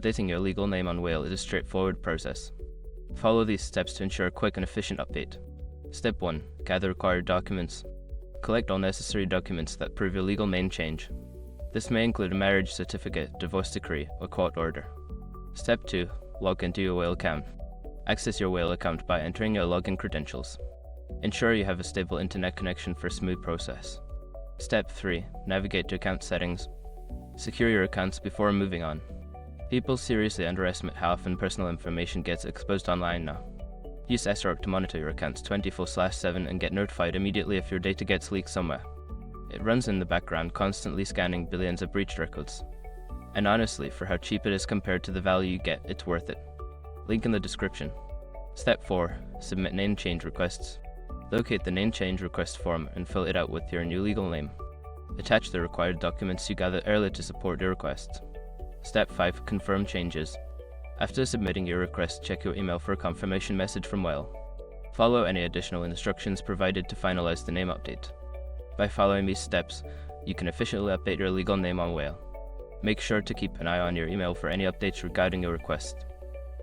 Updating your legal name on Whale is a straightforward process. Follow these steps to ensure a quick and efficient update. Step 1. Gather required documents. Collect all necessary documents that prove your legal name change. This may include a marriage certificate, divorce decree, or court order. Step 2. Log into your Whale account. Access your Whale account by entering your login credentials. Ensure you have a stable internet connection for a smooth process. Step 3. Navigate to account settings. Secure your accounts before moving on. People seriously underestimate how often personal information gets exposed online now. Use SROC to monitor your accounts 24/7 and get notified immediately if your data gets leaked somewhere. It runs in the background, constantly scanning billions of breached records. And honestly, for how cheap it is compared to the value you get, it's worth it. Link in the description. Step 4. Submit name change requests. Locate the name change request form and fill it out with your new legal name. Attach the required documents you gathered earlier to support your request. Step 5. Confirm changes. After submitting your request, check your email for a confirmation message from Whale. Follow any additional instructions provided to finalize the name update. By following these steps, you can efficiently update your legal name on Whale. Make sure to keep an eye on your email for any updates regarding your request.